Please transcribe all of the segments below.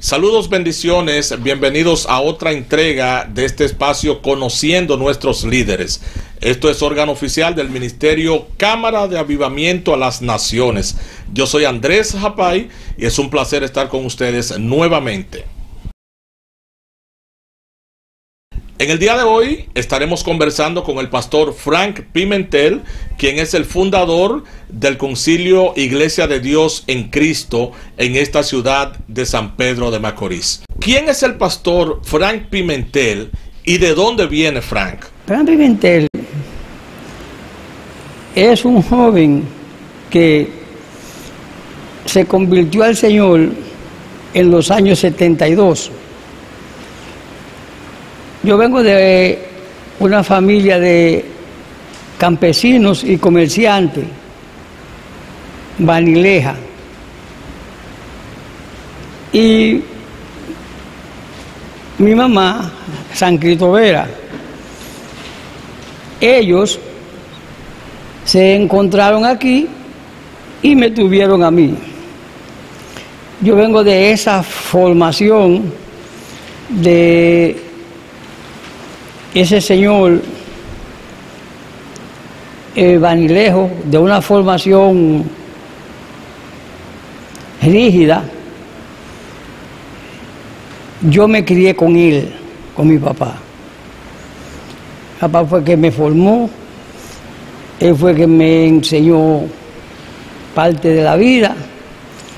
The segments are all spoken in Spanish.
Saludos, bendiciones, bienvenidos a otra entrega de este espacio Conociendo Nuestros Líderes. Esto es órgano oficial del Ministerio Cámara de Avivamiento a las Naciones. Yo soy Andrés Japay y es un placer estar con ustedes nuevamente. En el día de hoy estaremos conversando con el pastor Frank Pimentel, quien es el fundador del Concilio Iglesia de Dios en Cristo en esta ciudad de San Pedro de Macorís. ¿Quién es el pastor Frank Pimentel y de dónde viene Frank? Frank Pimentel es un joven que se convirtió al Señor en los años 72. Yo vengo de una familia de campesinos y comerciantes, Banileja. Y mi mamá, San Cristovera. Ellos se encontraron aquí y me tuvieron a mí. Yo vengo de esa formación de ese señor Banilejo, de una formación rígida. Yo me crié con él, con mi papá. Papá fue que me formó, él fue que me enseñó parte de la vida.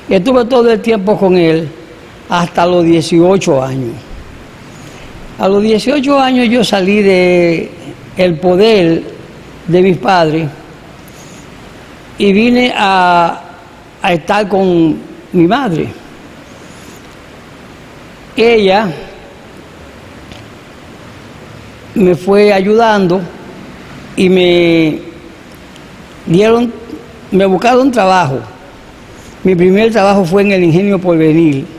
Y estuve todo el tiempo con él hasta los 18 años. A los 18 años yo salí del poder de mis padres y vine a estar con mi madre. Ella me fue ayudando y me buscaron trabajo. Mi primer trabajo fue en el Ingenio Porvenir.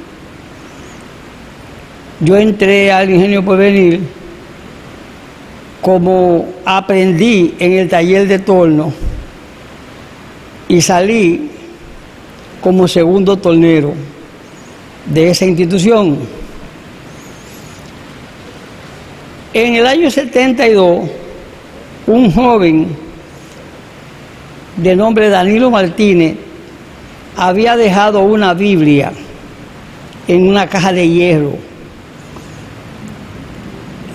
Yo entré al Ingenio Porvenir como aprendí en el taller de torno y salí como segundo tornero de esa institución. En el año 72, un joven de nombre Danilo Martínez había dejado una Biblia en una caja de hierro.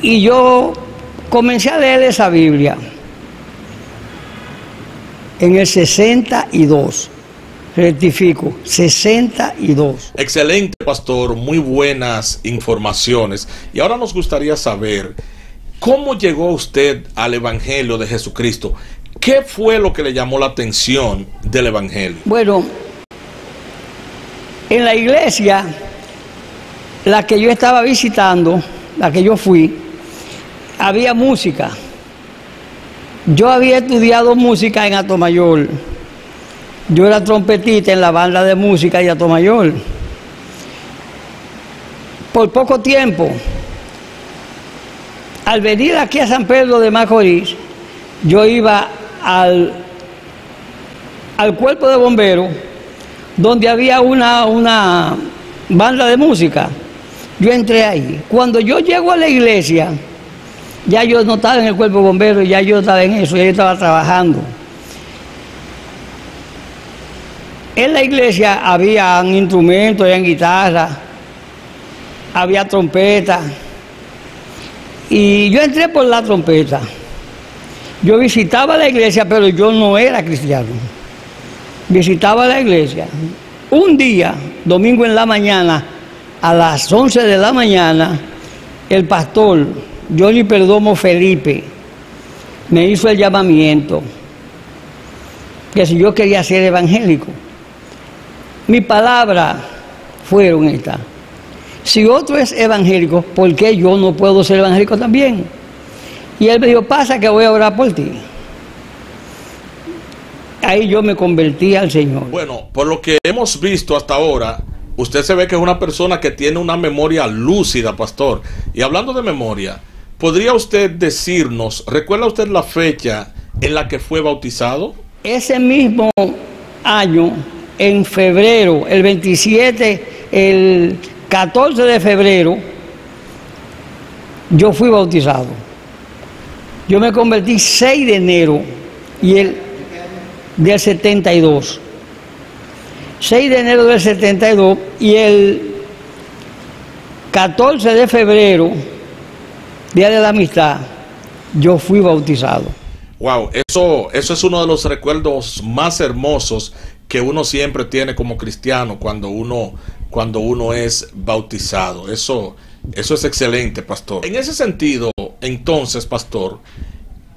Y yo comencé a leer esa Biblia en el 62. Rectifico, 62. Excelente, pastor, muy buenas informaciones. Y ahora nos gustaría saber, ¿cómo llegó usted al Evangelio de Jesucristo? ¿Qué fue lo que le llamó la atención del Evangelio? Bueno, en la iglesia, la que yo estaba visitando, la que yo fui, había música. Yo había estudiado música en Atomayor. Yo era trompetista en la banda de música de Atomayor. Por poco tiempo, al venir aquí a San Pedro de Macorís, yo iba al cuerpo de bomberos, donde había una banda de música. Yo entré ahí. Cuando yo llego a la iglesia, ya yo no estaba en el cuerpo de bomberos, ya yo estaba en eso, ya yo estaba trabajando. En la iglesia había instrumentos, había guitarra, había trompeta. Y yo entré por la trompeta. Yo visitaba la iglesia, pero yo no era cristiano. Visitaba la iglesia. Un día, domingo en la mañana, a las 11 de la mañana, el pastor Johnny Perdomo Felipe me hizo el llamamiento que si yo quería ser evangélico. Mis palabras fueron estas: si otro es evangélico, ¿por qué yo no puedo ser evangélico también? Y él me dijo, pasa que voy a orar por ti. Ahí yo me convertí al Señor. Bueno, por lo que hemos visto hasta ahora, usted se ve que es una persona que tiene una memoria lúcida, pastor. Y hablando de memoria, ¿podría usted decirnos, recuerda usted la fecha en la que fue bautizado? Ese mismo año, en febrero, el 27, el 14 de febrero, yo fui bautizado. Yo me convertí 6 de enero del 72. 6 de enero del 72 y el 14 de febrero, Día de la Amistad, yo fui bautizado. Wow, eso es uno de los recuerdos más hermosos que uno siempre tiene como cristiano cuando uno es bautizado. Eso es excelente, pastor. En ese sentido, entonces, pastor,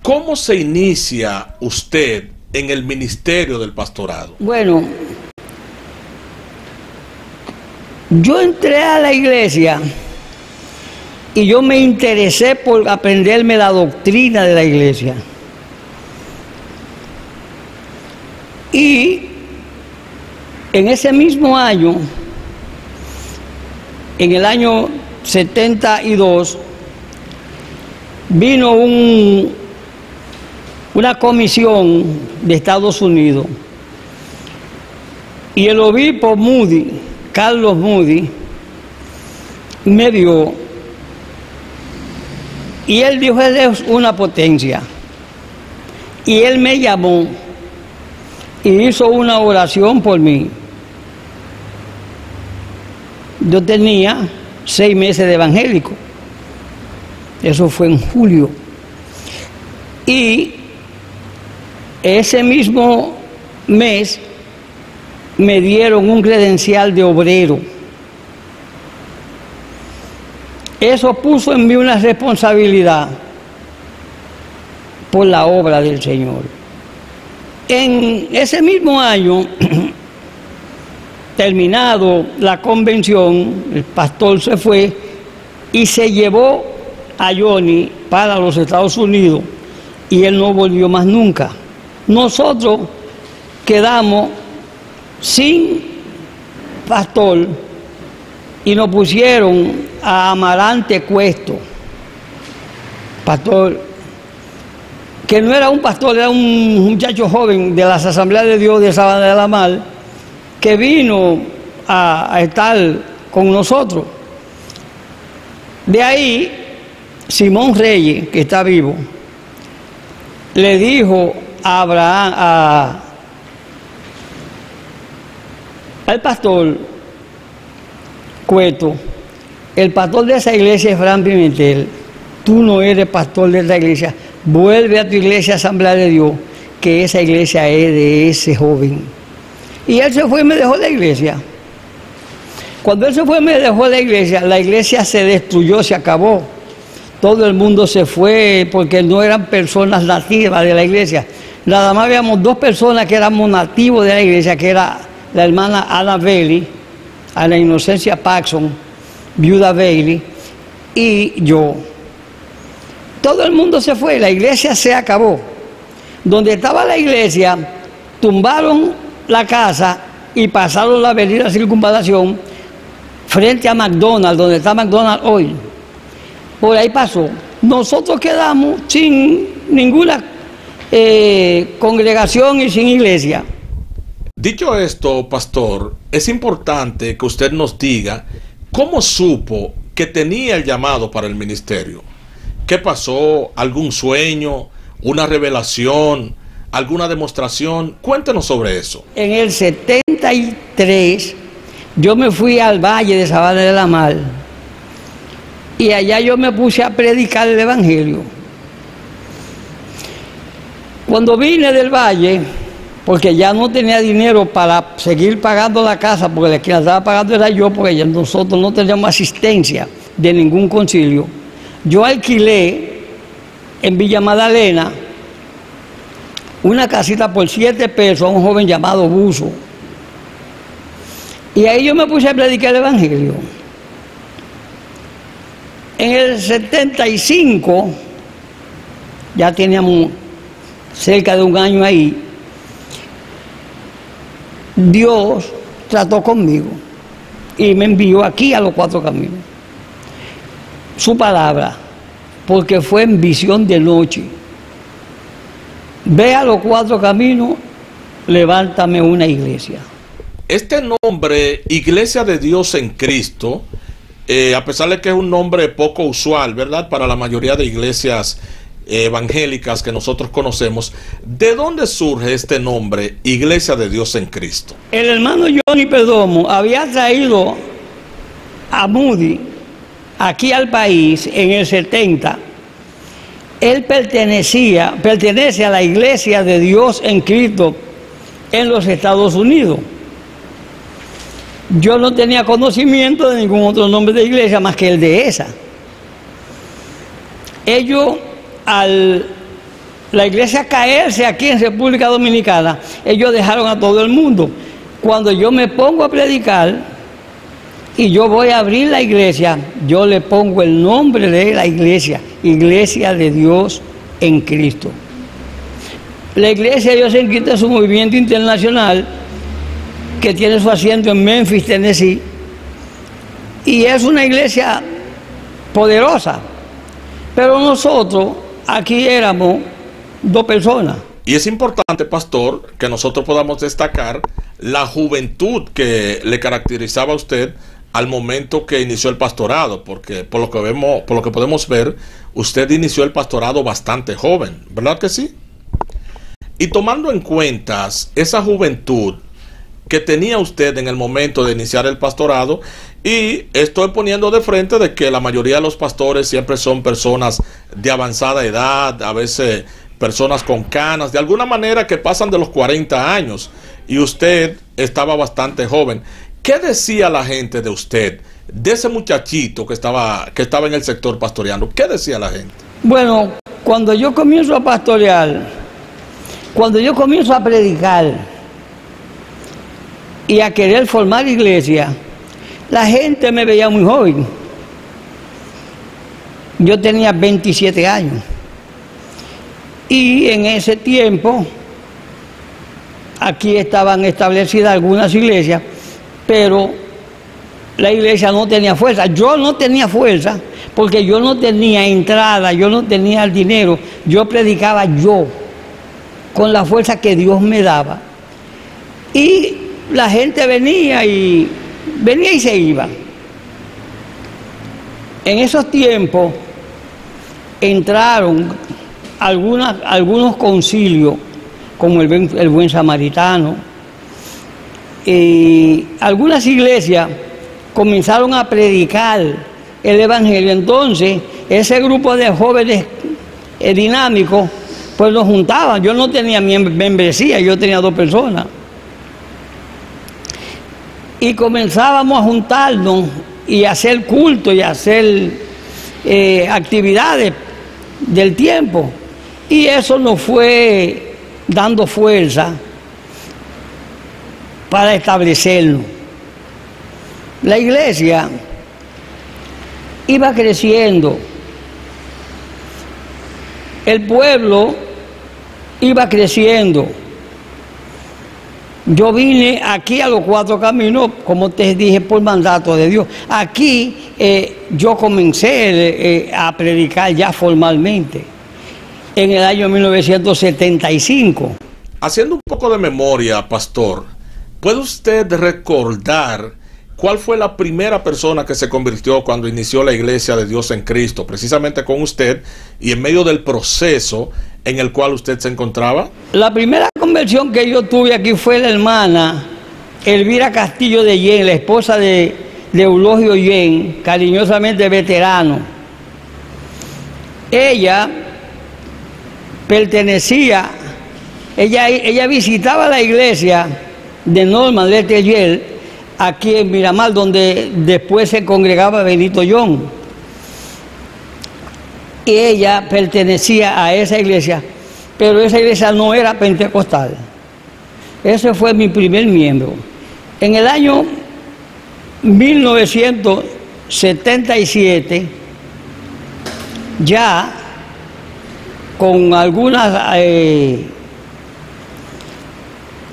¿cómo se inicia usted en el ministerio del pastorado? Bueno, yo entré a la iglesia y yo me interesé por aprenderme la doctrina de la iglesia. Y en ese mismo año, en el año 72, vino una comisión de Estados Unidos y el obispo Moody, Carlos Moody, me vio y él dijo: él es una potencia. Y él me llamó y hizo una oración por mí. Yo tenía 6 meses de evangélico. Eso fue en julio. Y ese mismo mes me dieron un credencial de obrero. Eso puso en mí una responsabilidad por la obra del Señor. En ese mismo año, terminado la convención, el pastor se fue y se llevó a Johnny para los Estados Unidos y él no volvió más nunca. Nosotros quedamos sin pastor y nos pusieron a Amarante Cuesto, pastor que no era un pastor, era un muchacho joven de las Asambleas de Dios de Sabana de la Mar, que vino a estar con nosotros. De ahí, Simón Reyes, que está vivo, le dijo a Abraham, al pastor Cueto, el pastor de esa iglesia es Fran Pimentel, tú no eres pastor de esa iglesia, vuelve a tu iglesia Asamblea de Dios, que esa iglesia es de ese joven. Y él se fue y me dejó la iglesia. Cuando él se fue y me dejó la iglesia se destruyó, se acabó. Todo el mundo se fue porque no eran personas nativas de la iglesia. Nada más habíamos 2 personas que éramos nativos de la iglesia, que era la hermana Ana Bailey, Ana Inocencia Paxson, viuda Bailey, y yo. Todo el mundo se fue, la iglesia se acabó. Donde estaba la iglesia, tumbaron la casa y pasaron la avenida Circunvalación frente a McDonald's, donde está McDonald's hoy. Por ahí pasó. Nosotros quedamos sin ninguna congregación y sin iglesia. Dicho esto, pastor, es importante que usted nos diga cómo supo que tenía el llamado para el ministerio. ¿Qué pasó? ¿Algún sueño? ¿Una revelación? ¿Alguna demostración? Cuéntenos sobre eso. En el 73 yo me fui al Valle de Sabana de la Mar y allá yo me puse a predicar el evangelio. Cuando vine del Valle, porque ya no tenía dinero para seguir pagando la casa, porque quien la estaba pagando era yo, porque ya nosotros no teníamos asistencia de ningún concilio, yo alquilé en Villa Magdalena una casita por 7 pesos a un joven llamado Buzo. Y ahí yo me puse a predicar el evangelio. En el 75, ya teníamos cerca de un año ahí, Dios trató conmigo y me envió aquí a los 4 Caminos. Su palabra, porque fue en visión de noche. Ve a los 4 Caminos, levántame una iglesia. Este nombre, Iglesia de Dios en Cristo, a pesar de que es un nombre poco usual, ¿verdad? Para la mayoría de iglesias evangélicas que nosotros conocemos, ¿de dónde surge este nombre, Iglesia de Dios en Cristo? El hermano Johnny Perdomo había traído a Moody aquí al país en el 70. Él pertenece a la Iglesia de Dios en Cristo en los Estados Unidos. Yo no tenía conocimiento de ningún otro nombre de iglesia más que el de esa. Ellos, al la iglesia caerse aquí en República Dominicana, ellos dejaron a todo el mundo. Cuando yo me pongo a predicar y yo voy a abrir la iglesia, yo le pongo el nombre de la iglesia, Iglesia de Dios en Cristo. La Iglesia de Dios en Cristo es un movimiento internacional que tiene su asiento en Memphis, Tennessee, y es una iglesia poderosa, pero nosotros aquí éramos 2 personas. Y es importante, pastor, que nosotros podamos destacar la juventud que le caracterizaba a usted al momento que inició el pastorado, porque por lo que podemos ver, usted inició el pastorado bastante joven, ¿verdad que sí? Y tomando en cuenta esa juventud que tenía usted en el momento de iniciar el pastorado, y estoy poniendo de frente de que la mayoría de los pastores siempre son personas de avanzada edad, a veces personas con canas, de alguna manera que pasan de los 40 años, y usted estaba bastante joven. ¿Qué decía la gente de usted, de ese muchachito que estaba en el sector pastoreando? ¿Qué decía la gente? Bueno, cuando yo comienzo a pastorear, cuando yo comienzo a predicar y a querer formar iglesia, la gente me veía muy joven. Yo tenía 27 años. Y en ese tiempo, aquí estaban establecidas algunas iglesias, pero la iglesia no tenía fuerza. Yo no tenía fuerza porque yo no tenía entrada, yo no tenía el dinero. Yo predicaba yo, con la fuerza que Dios me daba. Y la gente venía y se iba. En esos tiempos entraron algunos concilios, como el Buen Samaritano, y algunas iglesias comenzaron a predicar el evangelio. Entonces ese grupo de jóvenes dinámicos pues nos juntaban. Yo no tenía membresía, yo tenía 2 personas. Y comenzábamos a juntarnos y a hacer culto y a hacer actividades del tiempo. Y eso nos fue dando fuerza para establecernos. La iglesia iba creciendo, el pueblo iba creciendo. Yo vine aquí a los 4 Caminos, como te dije, por mandato de Dios. Aquí yo comencé a predicar ya formalmente en el año 1975. Haciendo un poco de memoria, pastor, ¿puede usted recordar cuál fue la primera persona que se convirtió cuando inició la Iglesia de Dios en Cristo, precisamente con usted, y en medio del proceso en el cual usted se encontraba? La primera conversión que yo tuve aquí fue la hermana Elvira Castillo de Yen, la esposa de Eulogio Yen, cariñosamente veterano. Ella pertenecía, ella visitaba la iglesia de Norman Letelier aquí en Miramar, donde después se congregaba Benito John. Y ella pertenecía a esa iglesia, pero esa iglesia no era pentecostal. Ese fue mi primer miembro. En el año 1977, ya con algunas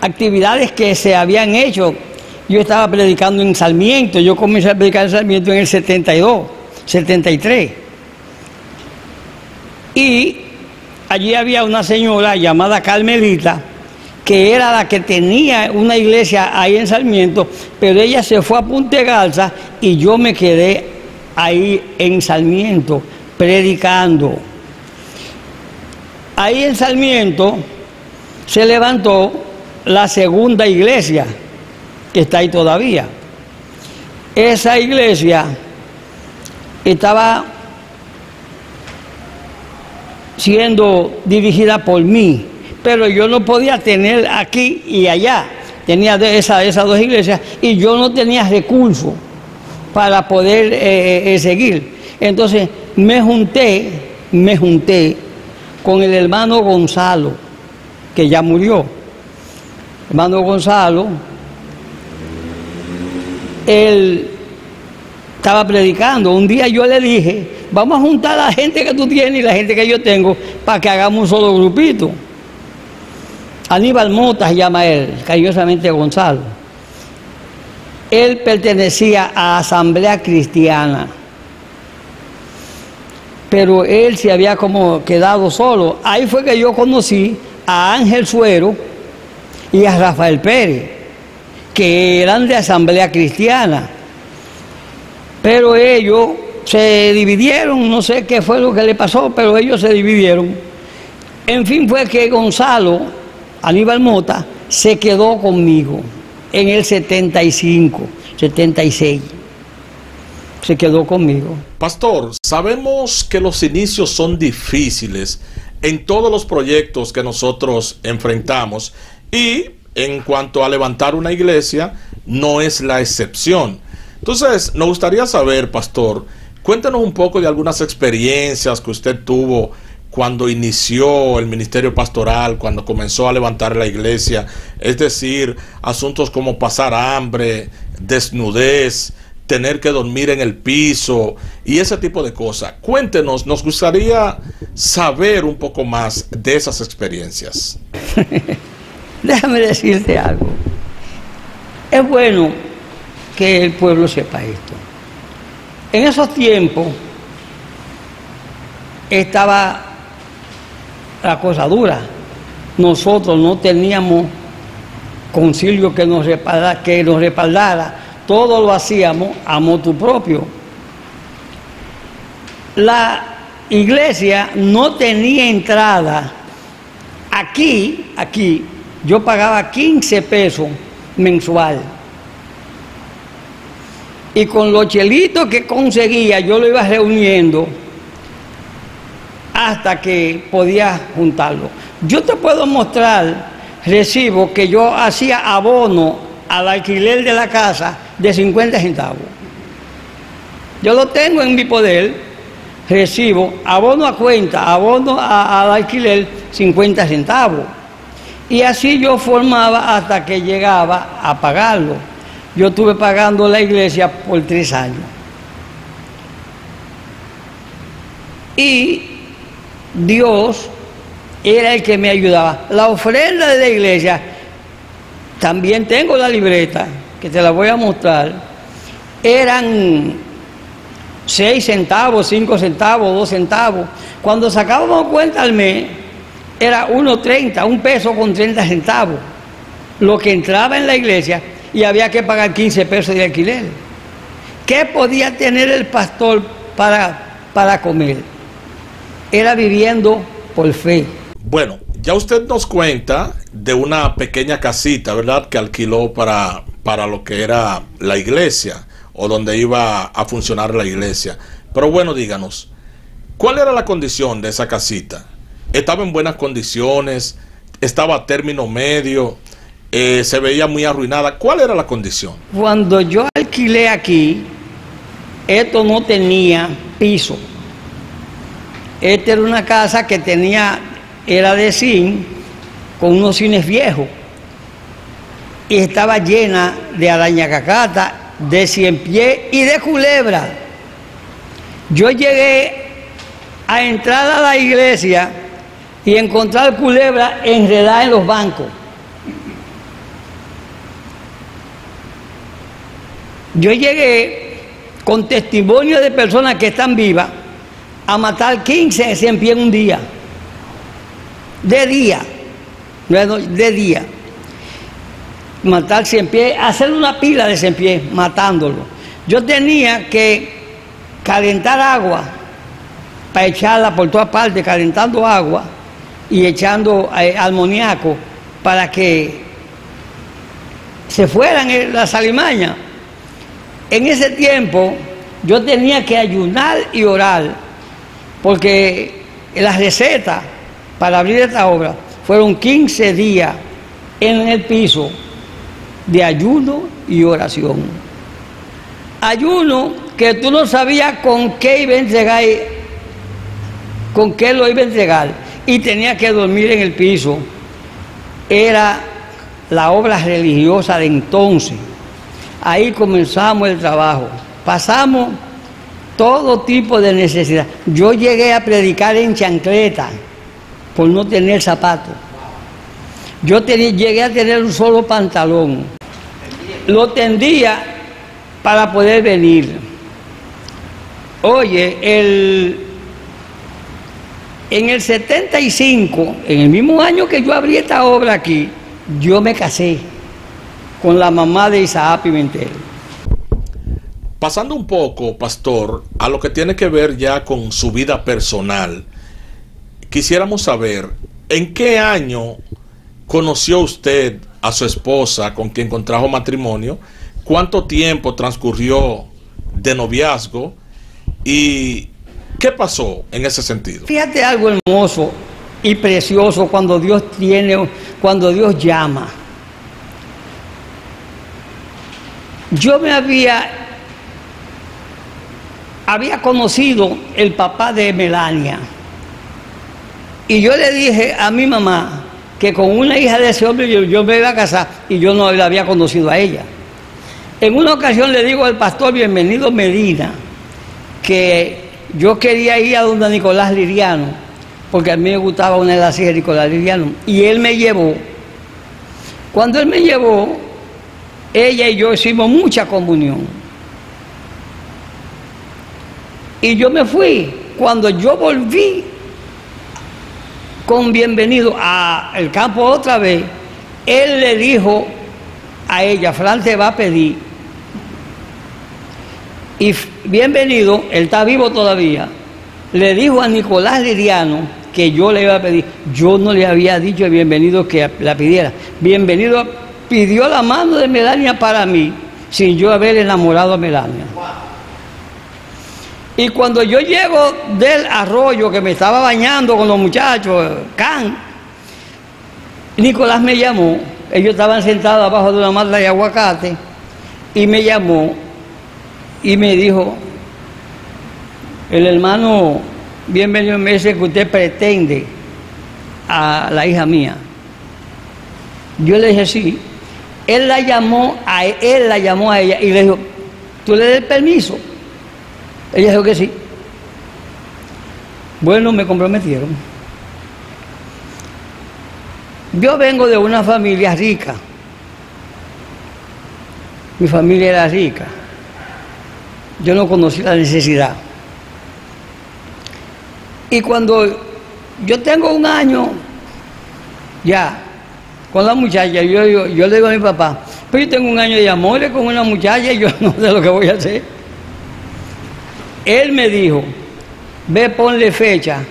actividades que se habían hecho, yo estaba predicando en Sarmiento. Yo comencé a predicar en Sarmiento en el 72, 73. Y allí había una señora llamada Carmelita, que era la que tenía una iglesia ahí en Sarmiento, pero ella se fue a Punta Garza y yo me quedé ahí en Sarmiento, predicando. Ahí en Sarmiento se levantó la segunda iglesia, que está ahí todavía. Esa iglesia estaba siendo dirigida por mí, pero yo no podía tener aquí y allá. Tenía esas dos iglesias y yo no tenía recursos para poder seguir. Entonces me junté con el hermano Gonzalo, que ya murió. Hermano Gonzalo, él estaba predicando. Un día yo le dije, vamos a juntar a la gente que tú tienes y la gente que yo tengo para que hagamos un solo grupito. Aníbal Mota se llama él, cariñosamente Gonzalo. Él pertenecía a Asamblea Cristiana, pero él se había como quedado solo. Ahí fue que yo conocí a Ángel Suero y a Rafael Pérez, que eran de Asamblea Cristiana, pero ellos se dividieron. No sé qué fue lo que le pasó, pero ellos se dividieron. En fin, fue que Gonzalo, Aníbal Mota, se quedó conmigo en el 75, 76. Se quedó conmigo. Pastor, sabemos que los inicios son difíciles en todos los proyectos que nosotros enfrentamos, y en cuanto a levantar una iglesia, no es la excepción. Entonces, nos gustaría saber, pastor, cuéntenos un poco de algunas experiencias que usted tuvo cuando inició el ministerio pastoral, cuando comenzó a levantar la iglesia, es decir, asuntos como pasar hambre, desnudez, tener que dormir en el piso y ese tipo de cosas. Cuéntenos, nos gustaría saber un poco más de esas experiencias. Déjame decirte algo. Es bueno que el pueblo sepa esto. En esos tiempos estaba la cosa dura. Nosotros no teníamos concilio que nos respaldara. Todo lo hacíamos a motu propio. La iglesia no tenía entrada. Aquí, yo pagaba 15 pesos mensual. Y con los chelitos que conseguía, yo lo iba reuniendo hasta que podía juntarlo. Yo te puedo mostrar recibos que yo hacía abono al alquiler de la casa de 50 centavos. Yo lo tengo en mi poder, recibo, abono a cuenta, abono al alquiler 50 centavos. Y así yo formaba hasta que llegaba a pagarlo. Yo estuve pagando la iglesia por 3 años. Y Dios era el que me ayudaba. La ofrenda de la iglesia, también tengo la libreta, que te la voy a mostrar, eran 6 centavos, 5 centavos, 2 centavos. Cuando sacábamos cuenta al mes, era 1.30, 1 peso con 30 centavos, lo que entraba en la iglesia, y había que pagar 15 pesos de alquiler. ¿Qué podía tener el pastor para comer? Era viviendo por fe. Bueno, ya usted nos cuenta de una pequeña casita, ¿verdad?, que alquiló para lo que era la iglesia, o donde iba a funcionar la iglesia. Pero bueno, díganos, ¿cuál era la condición de esa casita? ¿Estaba en buenas condiciones? ¿Estaba a término medio? ¿Se veía muy arruinada? ¿Cuál era la condición? Cuando yo alquilé aquí, esto no tenía piso. Esta era una casa que era de zinc, con unos cines viejos, y estaba llena de arañacacata, de ciempiés y de culebra. Yo llegué a entrar a la iglesia y encontrar culebra enredada en los bancos. Yo llegué con testimonio de personas que están vivas a matar 15 ciempiés en un día. De día. Matar ciempiés, hacer una pila de ciempiés, matándolo. Yo tenía que calentar agua para echarla por todas partes, calentando agua y echando amoníaco para que se fueran las alimañas. En ese tiempo yo tenía que ayunar y orar, porque las recetas para abrir esta obra fueron 15 días en el piso de ayuno y oración. Ayuno que tú no sabías con qué iba a entregar, con qué lo iba a entregar, y tenía que dormir en el piso. Era la obra religiosa de entonces. Ahí comenzamos el trabajo. Pasamos todo tipo de necesidad. Yo llegué a predicar en chancleta por no tener zapatos. Llegué a tener un solo pantalón. Lo tendía para poder venir. Oye, en el 75, en el mismo año que yo abrí esta obra aquí, yo me casé con la mamá de Isaac Pimentel. Pasando un poco, pastor, a lo que tiene que ver ya con su vida personal, quisiéramos saber, ¿en qué año conoció usted a su esposa con quien contrajo matrimonio? ¿Cuánto tiempo transcurrió de noviazgo? ¿Y qué pasó en ese sentido? Fíjate algo hermoso y precioso cuando Dios llama. Yo había conocido el papá de Melania, y yo le dije a mi mamá que con una hija de ese hombre yo me iba a casar, y yo no la había conocido a ella. En una ocasión le digo al pastor Bienvenido Medina que yo quería ir a donde Nicolás Liriano, porque a mí me gustaba una de las hijas de Nicolás Liriano, y él me llevó. Cuando él me llevó, ella y yo hicimos mucha comunión. Y yo me fui. Cuando yo volví con Bienvenido al campo otra vez, él le dijo a ella, Fran te va a pedir. Y Bienvenido, él está vivo todavía, le dijo a Nicolás Liriano que yo le iba a pedir. Yo no le había dicho a Bienvenido que la pidiera. Bienvenido pidió la mano de Melania para mí, sin yo haber enamorado a Melania. Y cuando yo llego del arroyo, que me estaba bañando con los muchachos, Nicolás me llamó. Ellos estaban sentados abajo de una mata de aguacate, y me llamó y me dijo, el hermano Bienvenido me dice que usted pretende a la hija mía. Yo le dije sí. Él la llamó a ella y le dijo, ¿tú le das el permiso? Ella dijo que sí. Bueno, me comprometieron. Yo vengo de una familia rica. Mi familia era rica. Yo no conocí la necesidad. Y cuando yo tengo un año ya con la muchacha, yo le digo a mi papá, pues yo tengo un año de amores con una muchacha y yo no sé lo que voy a hacer. Él me dijo, ve, ponle fecha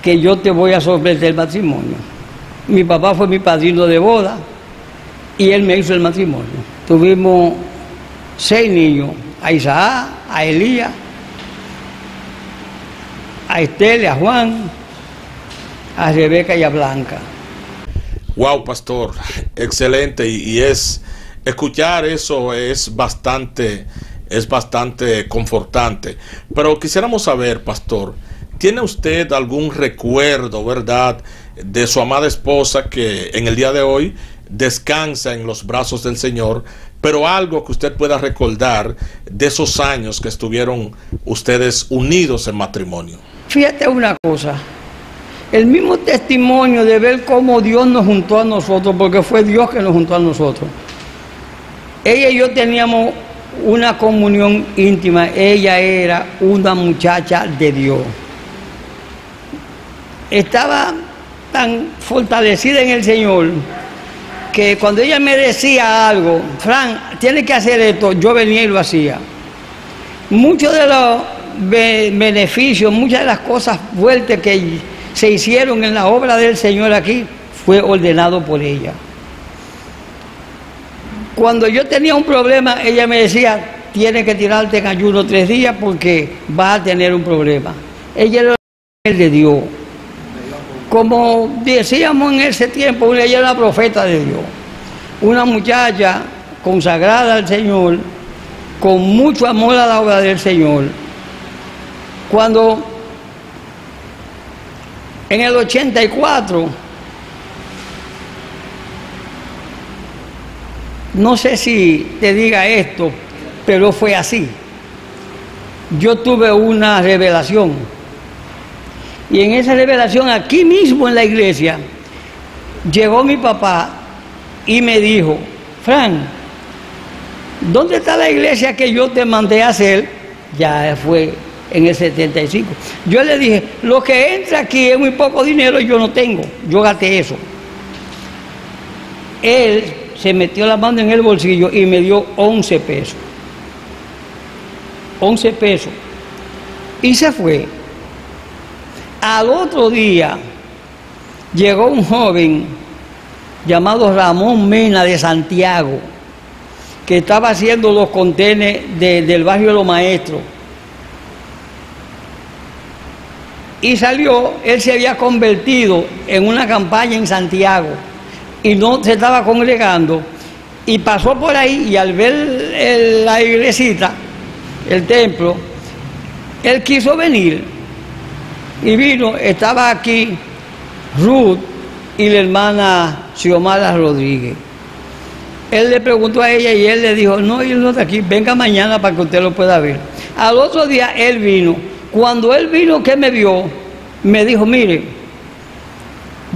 que yo te voy a sorprender el matrimonio. Mi papá fue mi padrino de boda y él me hizo el matrimonio. Tuvimos 6 niños, a Isaac, a Elías, a Estel, a Juan, a Rebeca y a Blanca. Wow, pastor, excelente, y escuchar eso es bastante confortante. Pero quisiéramos saber, pastor, ¿tiene usted algún recuerdo, verdad, de su amada esposa que en el día de hoy descansa en los brazos del Señor, pero algo que usted pueda recordar de esos años que estuvieron ustedes unidos en matrimonio? Fíjate una cosa, el mismo testimonio de ver cómo Dios nos juntó a nosotros, porque fue Dios que nos juntó a nosotros. Ella y yo teníamos una comunión íntima. Ella era una muchacha de Dios. Estaba tan fortalecida en el Señor que cuando ella me decía algo, Fran, tienes que hacer esto, yo venía y lo hacía. Muchos de los beneficios, muchas de las cosas fuertes que se hicieron en la obra del Señor aquí, fue ordenado por ella. Cuando yo tenía un problema, ella me decía, tienes que tirarte en ayuno 3 días porque vas a tener un problema. Ella era el de Dios. Como decíamos en ese tiempo, ella era la profeta de Dios. Una muchacha consagrada al Señor, con mucho amor a la obra del Señor. Cuando en el 84, no sé si te diga esto, pero fue así. Yo tuve una revelación. Y en esa revelación, aquí mismo en la iglesia, llegó mi papá y me dijo, Frank, ¿dónde está la iglesia que yo te mandé a hacer? Ya fue en el 75. Yo le dije, lo que entra aquí es muy poco dinero y yo no tengo. Yo gasté eso. Él se metió la mano en el bolsillo y me dio 11 pesos. 11 pesos. Y se fue. Al otro día llegó un joven llamado Ramón Mena de Santiago, que estaba haciendo los contenes del barrio de los Maestros. Y salió, él se había convertido en una campaña en Santiago y no se estaba congregando, y pasó por ahí y al ver la iglesita, el templo, él quiso venir y vino. Estaba aquí Ruth y la hermana Xiomara Rodríguez. Él le preguntó a ella y él le dijo, no, él no está aquí, venga mañana para que usted lo pueda ver. Al otro día él vino. Cuando él vino, que me vio, me dijo, mire,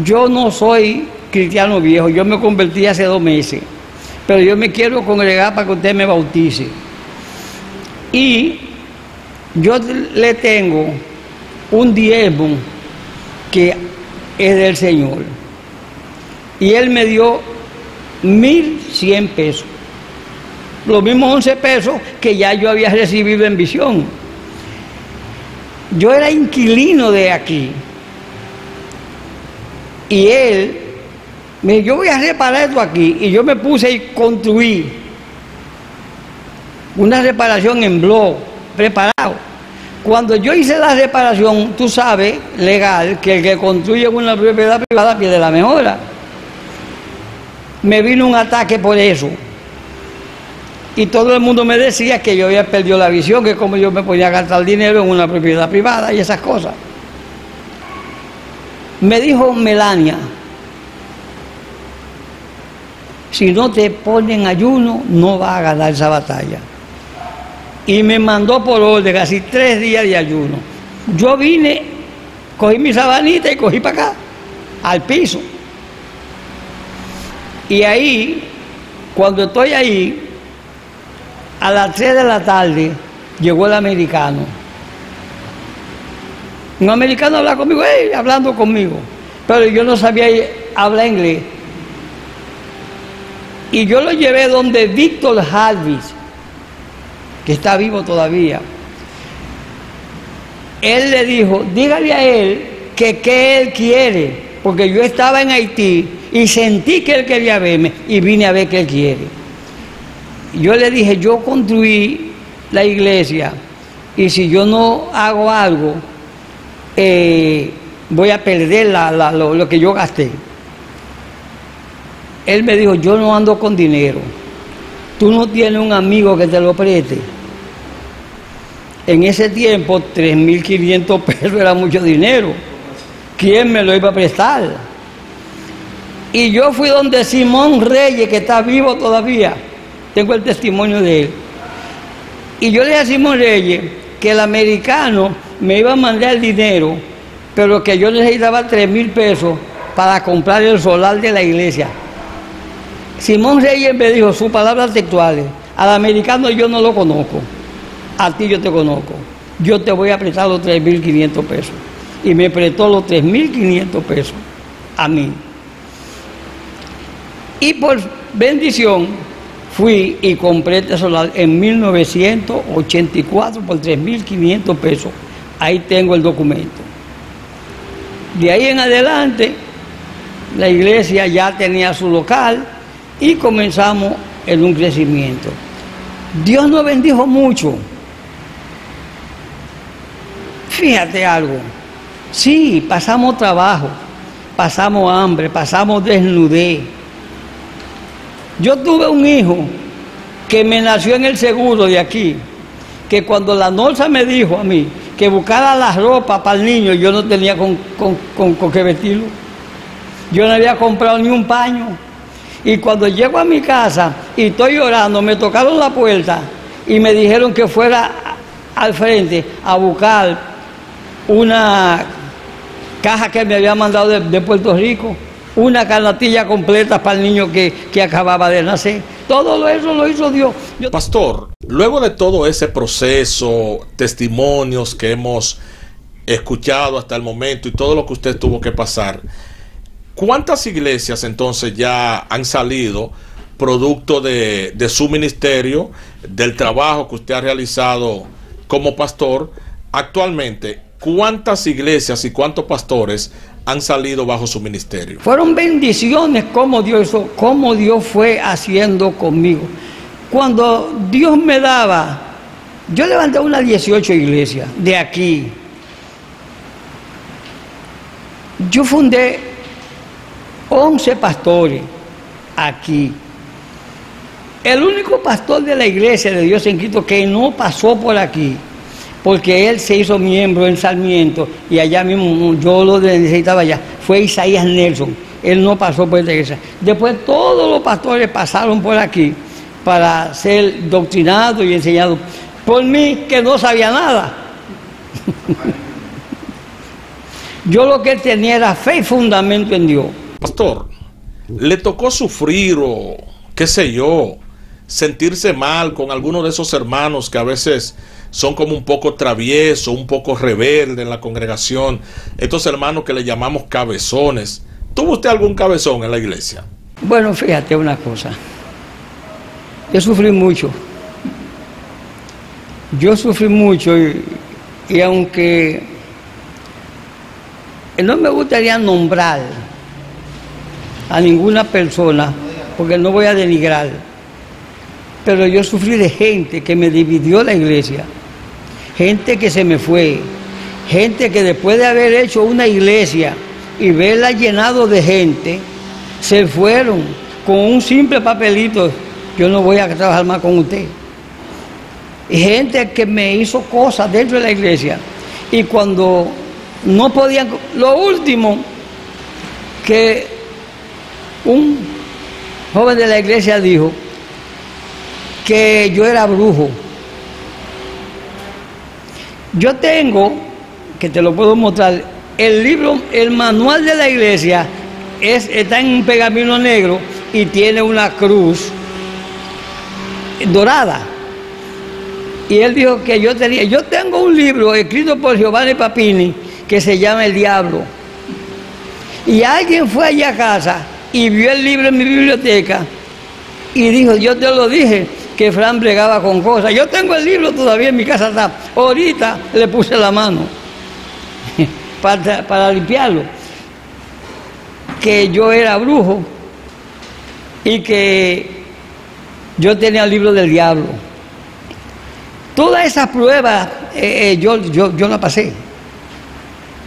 yo no soy cristiano viejo, yo me convertí hace 2 meses, pero yo me quiero congregar para que usted me bautice. Y yo le tengo un diezmo que es del Señor. Y él me dio 1,100 pesos. Los mismos 11 pesos que ya yo había recibido en visión. Yo era inquilino de aquí. Y él me dijo, yo voy a reparar esto aquí. Y yo me puse y construí una reparación en bloc, preparado. Cuando yo hice la reparación, tú sabes, legal, que el que construye una propiedad privada pierde la mejora. Me vino un ataque por eso. Y todo el mundo me decía que yo había perdido la visión, que como yo me podía gastar dinero en una propiedad privada y esas cosas. Me dijo Melania, si no te ponen ayuno, no vas a ganar esa batalla. Y me mandó por orden, casi 3 días de ayuno. Yo vine, cogí mi sabanita y cogí para acá, al piso. Y ahí, cuando estoy ahí, a las 3 de la tarde, llegó el americano. Un americano hablaba conmigo, hablando conmigo. Pero yo no sabía hablar inglés. Y yo lo llevé donde Víctor Jarvis, que está vivo todavía. Él le dijo, dígale a él que qué él quiere, porque yo estaba en Haití y sentí que él quería verme y vine a ver qué él quiere. Yo le dije, yo construí la iglesia y si yo no hago algo, voy a perder lo que yo gasté. Él me dijo, yo no ando con dinero. Tú no tienes un amigo que te lo preste. En ese tiempo, 3.500 pesos era mucho dinero. ¿Quién me lo iba a prestar? Y yo fui donde Simón Reyes, que está vivo todavía. Tengo el testimonio de él. Y yo le dije a Simón Reyes que el americano me iba a mandar el dinero, pero que yo necesitaba 3.000 pesos para comprar el solar de la iglesia. Simón Reyes me dijo sus palabras textuales, al americano yo no lo conozco, a ti yo te conozco, yo te voy a prestar los 3.500 pesos. Y me prestó los 3.500 pesos a mí. Y por bendición fui y compré este solar en 1984 por 3.500 pesos. Ahí tengo el documento. De ahí en adelante, la iglesia ya tenía su local y comenzamos en un crecimiento. Dios nos bendijo mucho. Fíjate algo. Sí, pasamos trabajo, pasamos hambre, pasamos desnudez. Yo tuve un hijo que me nació en el seguro de aquí, que cuando la Norsa me dijo a mí que buscara la ropa para el niño, yo no tenía con qué vestirlo. Yo no había comprado ni un paño. Y cuando llego a mi casa y estoy llorando, me tocaron la puerta y me dijeron que fuera al frente a buscar una caja que me había mandado de Puerto Rico, una canastilla completa para el niño que acababa de nacer. Todo eso lo hizo Dios. Pastor, luego de todo ese proceso, testimonios que hemos escuchado hasta el momento y todo lo que usted tuvo que pasar, ¿cuántas iglesias entonces ya han salido producto de su ministerio, del trabajo que usted ha realizado como pastor? Actualmente, ¿cuántas iglesias y cuántos pastores han salido bajo su ministerio? Fueron bendiciones como Dios fue haciendo conmigo. Cuando Dios me daba, yo levanté unas 18 iglesias de aquí. Yo fundé 11 pastores aquí. El único pastor de la iglesia de Dios en Cristo que no pasó por aquí, porque él se hizo miembro en Sarmiento y allá mismo yo lo necesitaba allá, fue Isaías Nelson. Él no pasó por esta iglesia. Después todos los pastores pasaron por aquí para ser doctrinados y enseñados por mí, que no sabía nada. Yo lo que tenía era fe y fundamento en Dios. Pastor, ¿le tocó sufrir o qué sé yo, sentirse mal con alguno de esos hermanos que a veces son como un poco traviesos, un poco rebeldes en la congregación? Estos hermanos que le llamamos cabezones. ¿Tuvo usted algún cabezón en la iglesia? Bueno, fíjate una cosa. Yo sufrí mucho. Yo sufrí mucho y aunque no me gustaría nombrar a ninguna persona, porque no voy a denigrar, pero yo sufrí de gente que me dividió la iglesia, gente que se me fue, gente que después de haber hecho una iglesia y verla llenado de gente, se fueron con un simple papelito: yo no voy a trabajar más con usted. Y gente que me hizo cosas dentro de la iglesia, y cuando no podían, lo último que un joven de la iglesia dijo, que yo era brujo. Yo tengo, que te lo puedo mostrar, el libro, el manual de la iglesia está en un pergamino negro y tiene una cruz dorada. Y él dijo que yo tengo un libro escrito por Giovanni Papini que se llama El Diablo. Y alguien fue allá a casa y vio el libro en mi biblioteca y dijo: yo te lo dije, que Fran bregaba con cosas. Yo tengo el libro todavía en mi casa, está. Ahorita le puse la mano para limpiarlo. Que yo era brujo y que yo tenía el libro del diablo. Todas esas pruebas yo la pasé.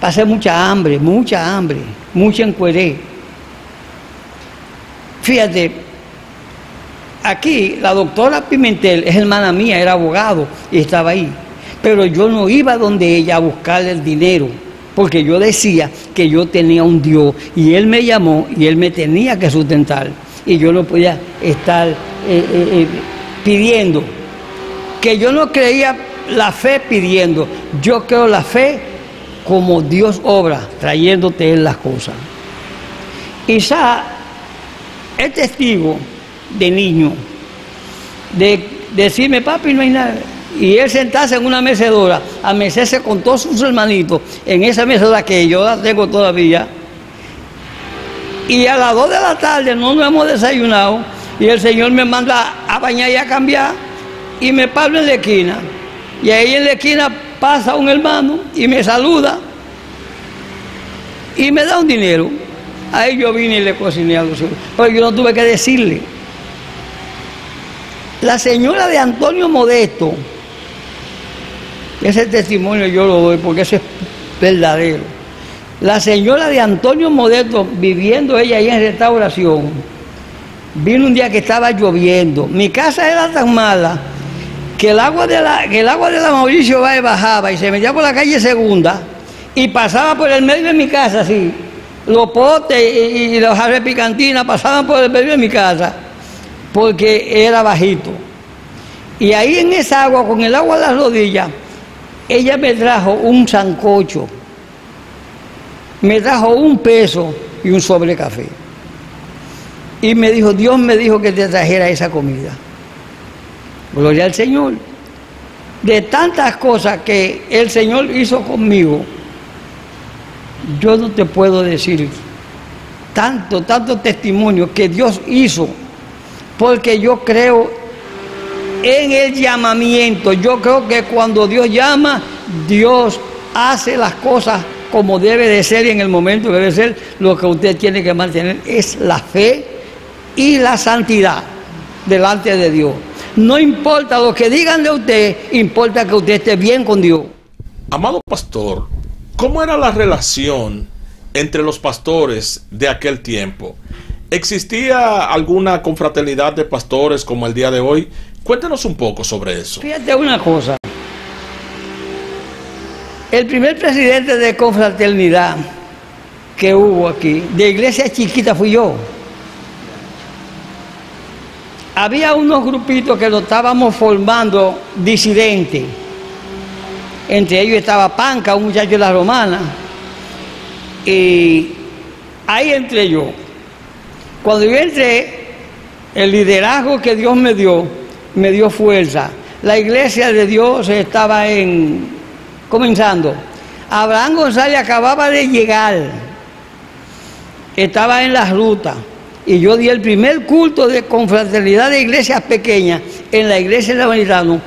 Pasé mucha hambre, mucha encueré. Fíjate, aquí la doctora Pimentel es hermana mía, era abogado y estaba ahí. Pero yo no iba donde ella a buscarle el dinero, porque yo decía que yo tenía un Dios y Él me llamó y Él me tenía que sustentar. Y yo no podía estar pidiendo. Que yo no creía la fe pidiendo, yo creo la fe como Dios obra, trayéndote Él las cosas. Isaac es testigo de niño, de decirme: papi, no hay nada. Y él sentarse en una mecedora, a mecerse con todos sus hermanitos, en esa mecedora que yo la tengo todavía. Y a las 2 de la tarde no nos hemos desayunado, y el Señor me manda a bañar y a cambiar, y me paro en la esquina, y ahí en la esquina pasa un hermano y me saluda y me da un dinero. Ahí yo vine y le cociné a los hijos, pero yo no tuve que decirle. La señora de Antonio Modesto, ese testimonio yo lo doy porque eso es verdadero. La señora de Antonio Modesto, viviendo ella ahí en Restauración, vino un día que estaba lloviendo. Mi casa era tan mala que el agua de la Mauricio Báez bajaba y se metía por la calle Segunda y pasaba por el medio de mi casa, así. Los potes y los jarres picantinas pasaban por el medio de mi casa porque era bajito. Y ahí en esa agua, con el agua a las rodillas, ella me trajo un sancocho, me trajo un peso y un sobre café. Y me dijo, Dios me dijo que te trajera esa comida. Gloria al Señor. De tantas cosas que el Señor hizo conmigo, yo no te puedo decir tanto testimonio que Dios hizo, porque yo creo en el llamamiento. Yo creo que cuando Dios llama, Dios hace las cosas como debe de ser y en el momento que debe ser. Lo que usted tiene que mantener es la fe y la santidad delante de Dios. No importa lo que digan de usted, importa que usted esté bien con Dios. Amado pastor, ¿cómo era la relación entre los pastores de aquel tiempo? ¿Existía alguna confraternidad de pastores como el día de hoy? Cuéntenos un poco sobre eso. Fíjate una cosa. El primer presidente de confraternidad que hubo aquí, de iglesia chiquita, fui yo. Había unos grupitos que lo estábamos formando disidentes. Entre ellos estaba Panca, un muchacho de la Romana. Y ahí entré yo. Cuando yo entré, el liderazgo que Dios me dio fuerza. La iglesia de Dios estaba comenzando. Abraham González acababa de llegar. Estaba en la ruta. Y yo di el primer culto de confraternidad de iglesias pequeñas en la iglesia de Lavanitano.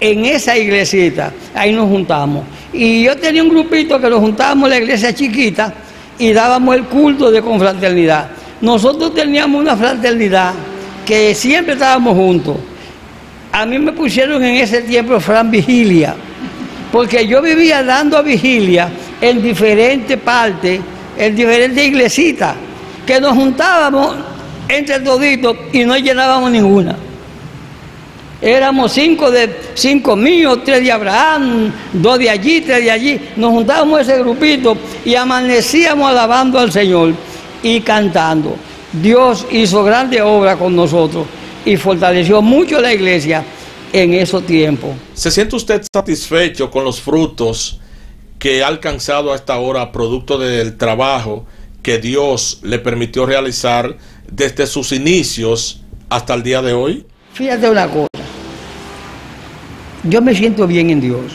En esa iglesita, ahí nos juntamos. Y yo tenía un grupito que nos juntábamos en la iglesia chiquita y dábamos el culto de confraternidad. Nosotros teníamos una fraternidad que siempre estábamos juntos. A mí me pusieron en ese tiempo Fran Vigilia, porque yo vivía dando vigilia en diferentes partes, en diferentes iglesitas, que nos juntábamos entre toditos y no llenábamos ninguna. Éramos 5 míos, 3 de Abraham, 2 de allí, 3 de allí. Nos juntábamos ese grupito y amanecíamos alabando al Señor y cantando. Dios hizo grande obra con nosotros y fortaleció mucho la iglesia en esos tiempos. ¿Se siente usted satisfecho con los frutos que ha alcanzado hasta ahora, producto del trabajo que Dios le permitió realizar desde sus inicios hasta el día de hoy? Fíjate una cosa, yo me siento bien en Dios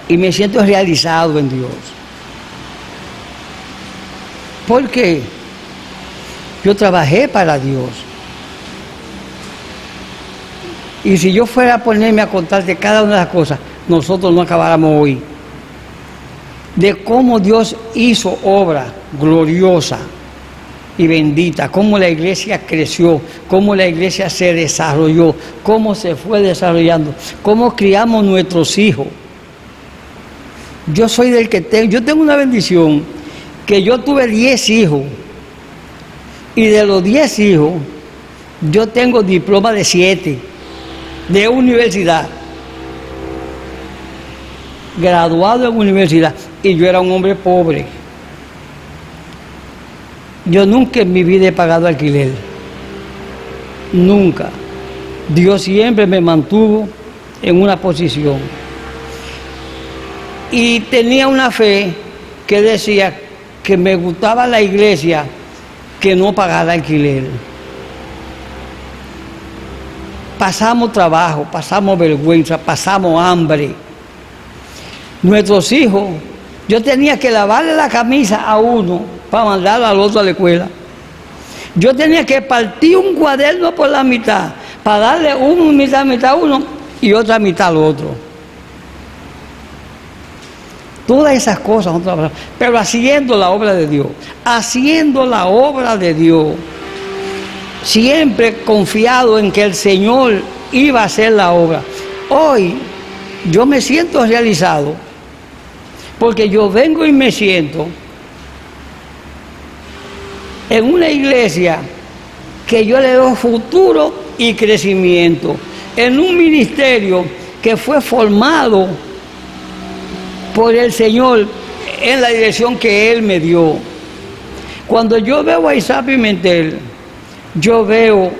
y me siento realizado en Dios. ¿Por qué? Yo trabajé para Dios. Y si yo fuera a ponerme a contarte cada una de las cosas, nosotros no acabáramos hoy. De cómo Dios hizo obra gloriosa y bendita, cómo la iglesia creció, cómo la iglesia se desarrolló, cómo se fue desarrollando, cómo criamos nuestros hijos. Yo soy del que yo tengo una bendición, que yo tuve 10 hijos, y de los 10 hijos, yo tengo diploma de 7, de universidad, graduado en universidad, y yo era un hombre pobre. Yo nunca en mi vida he pagado alquiler, nunca. Dios siempre me mantuvo en una posición. Y tenía una fe que decía que me gustaba la iglesia que no pagara alquiler. Pasamos trabajo, pasamos vergüenza, pasamos hambre. Nuestros hijos, yo tenía que lavarle la camisa a uno para mandarlo al otro a la escuela. Yo tenía que partir un cuaderno por la mitad, para darle mitad a uno y otra mitad al otro. Todas esas cosas, pero haciendo la obra de Dios, haciendo la obra de Dios, siempre confiado en que el Señor iba a hacer la obra. Hoy yo me siento realizado, porque yo vengo y me siento en una iglesia que yo le doy futuro y crecimiento, en un ministerio que fue formado por el Señor en la dirección que Él me dio. Cuando yo veo a Isaac Pimentel, yo veo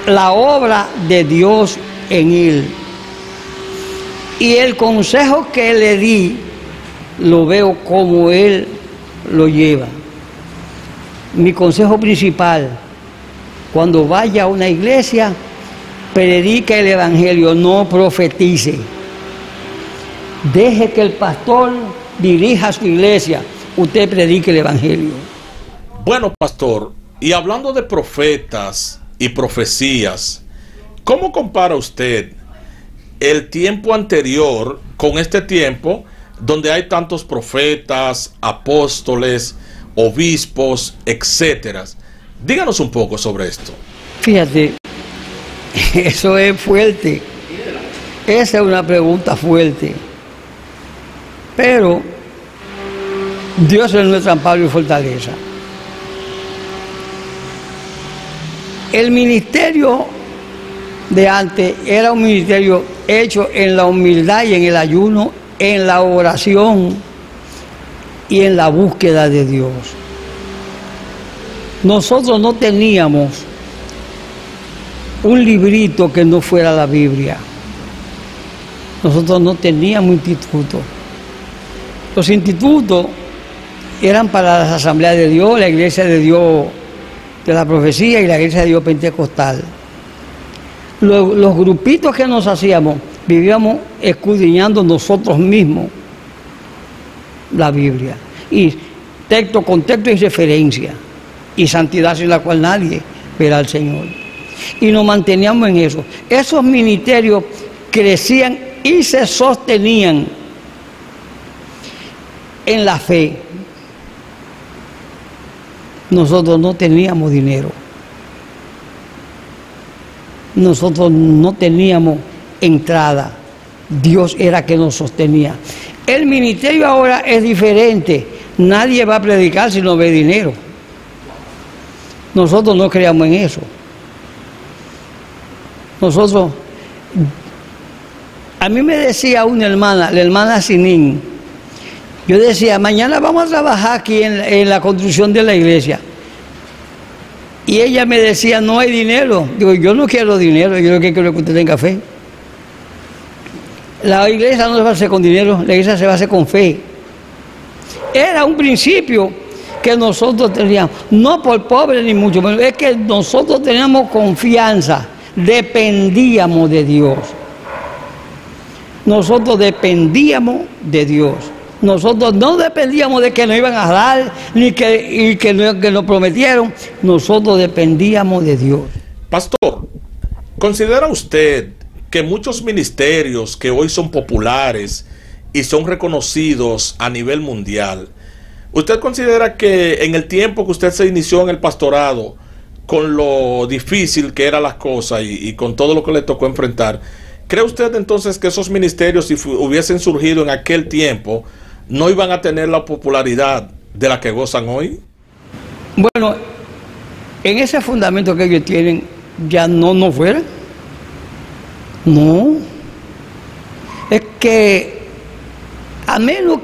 la obra de Dios en él, y el consejo que le di lo veo como Él lo lleva. Mi consejo principal: cuando vaya a una iglesia, predica el evangelio, no profetice. Deje que el pastor dirija su iglesia, usted predique el evangelio. Bueno, pastor, y hablando de profetas y profecías, ¿cómo compara usted el tiempo anterior con este tiempo donde hay tantos profetas, apóstoles, obispos, etcétera? Díganos un poco sobre esto. Fíjate, eso es fuerte. Esa es una pregunta fuerte. Pero Dios es nuestro amparo y fortaleza. El ministerio de antes era un ministerio hecho en la humildad y en el ayuno, en la oración y en la búsqueda de Dios. Nosotros no teníamos un librito que no fuera la Biblia. Nosotros no teníamos institutos. Los institutos eran para las asambleas de Dios, la iglesia de Dios de la profecía y la iglesia de Dios pentecostal. Los grupitos que nos hacíamos, vivíamos escudriñando nosotros mismos la Biblia, y texto con texto y referencia, y santidad sin la cual nadie verá al Señor. Y nos manteníamos en eso. Esos ministerios crecían y se sostenían en la fe. Nosotros no teníamos dinero. Nosotros no teníamos entrada. Dios era que nos sostenía. El ministerio ahora es diferente. Nadie va a predicar si no ve dinero. Nosotros no creamos en eso. Nosotros, a mí me decía una hermana, la hermana Sinín, yo decía, mañana vamos a trabajar aquí en la construcción de la iglesia. Y ella me decía, no hay dinero. Digo, yo no quiero dinero, yo lo que quiero es que usted tenga fe. La iglesia no se va a hacer con dinero, la iglesia se va a hacer con fe. Era un principio que nosotros teníamos, no por pobre ni mucho menos, es que nosotros teníamos confianza, dependíamos de Dios. Nosotros dependíamos de Dios. Nosotros no dependíamos de que nos iban a dar, ni que nos prometieron. Nosotros dependíamos de Dios. Pastor, ¿considera usted que muchos ministerios que hoy son populares y son reconocidos a nivel mundial, usted considera que en el tiempo que usted se inició en el pastorado, con lo difícil que eran las cosas y con todo lo que le tocó enfrentar, cree usted entonces que esos ministerios, si hubiesen surgido en aquel tiempo, no iban a tener la popularidad de la que gozan hoy? Bueno, en ese fundamento que ellos tienen, ya no fuera. No. Es que a menos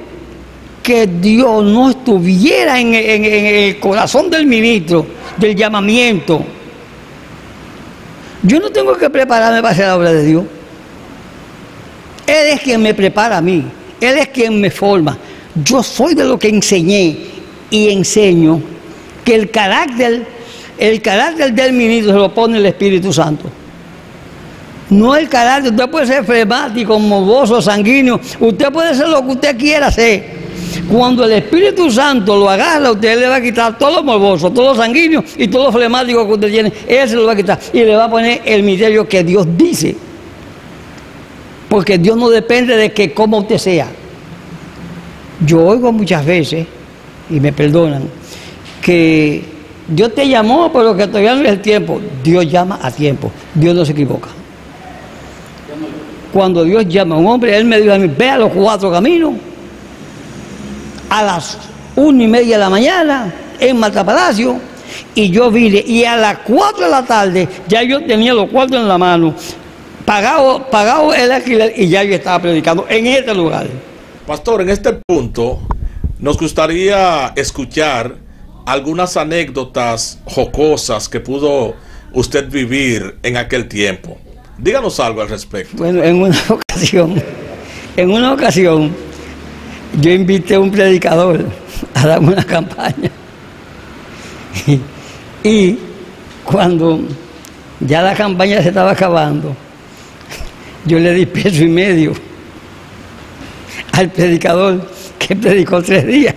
que Dios no estuviera en el corazón del ministro, del llamamiento, yo no tengo que prepararme para hacer la obra de Dios. Él es quien me prepara a mí. Él es quien me forma. Yo soy de lo que enseñé y enseño que el carácter del ministro se lo pone el Espíritu Santo. No el carácter. Usted puede ser flemático, morboso, sanguíneo. Usted puede ser lo que usted quiera ser. Cuando el Espíritu Santo lo agarra, usted le va a quitar todo lo morboso, todo lo sanguíneo y todo lo flemático que usted tiene. Él se lo va a quitar y le va a poner el misterio que Dios dice. Porque Dios no depende de que cómo usted sea. Yo oigo muchas veces, y me perdonan, que Dios te llamó, pero que todavía no es el tiempo. Dios llama a tiempo. Dios no se equivoca. Cuando Dios llama a un hombre, Él me dijo a mí, ve a los 4 caminos, a las 1:30 de la mañana, en Matapalacio, y yo vine, y a las 4 de la tarde, ya yo tenía los 4 en la mano, pagado el alquiler, y ya yo estaba predicando en este lugar. Pastor, en este punto, nos gustaría escuchar algunas anécdotas jocosas que pudo usted vivir en aquel tiempo. Díganos algo al respecto. Bueno, en una ocasión, yo invité a un predicador a darme una campaña. Y cuando ya la campaña se estaba acabando, yo le di $1.50 al predicador que predicó 3 días.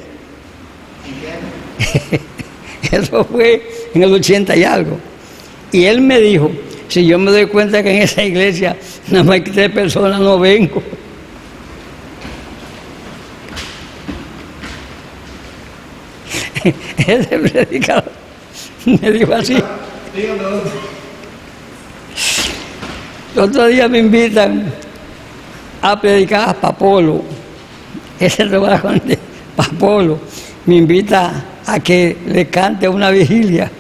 Eso fue en el 80 y algo. Y él me dijo, si yo me doy cuenta que en esa iglesia nada más hay 3 personas, no vengo. Ese predicador me dijo así. Otro día me invitan a predicar a Papolo. Ese trabajo de Papolo me invita a que le cante una vigilia.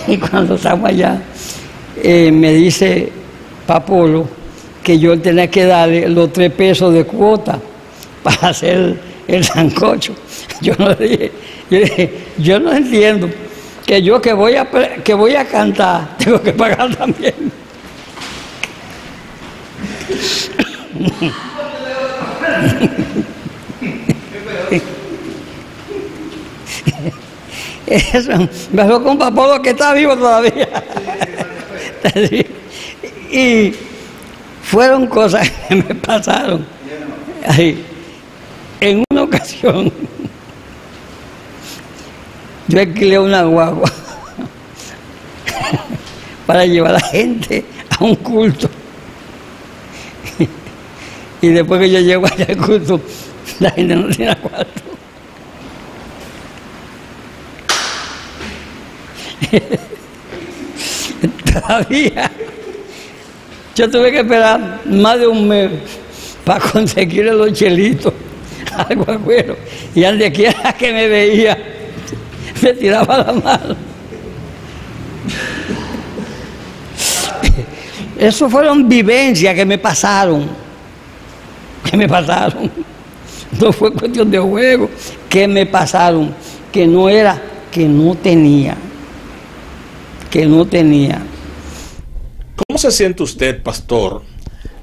Y cuando estamos allá, me dice Papolo que yo tenía que darle los 3 pesos de cuota para hacer el sancocho. Yo no dije, yo no entiendo que yo que voy a cantar tengo que pagar también. Eso, me fue con Papolo que está vivo todavía. Y fueron cosas que me pasaron. Ahí. En una ocasión, yo alquilé una guagua para llevar a la gente a un culto. Y después que yo llego allá al culto, la gente no tenía cuarto. Todavía yo tuve que esperar más de un mes para conseguirle los chelitos al guagüero, y donde quiera que me veía me tiraba la mano. Eso fueron vivencias que me pasaron, no fue cuestión de juego, que me pasaron, que no tenía. ¿Cómo se siente usted, pastor,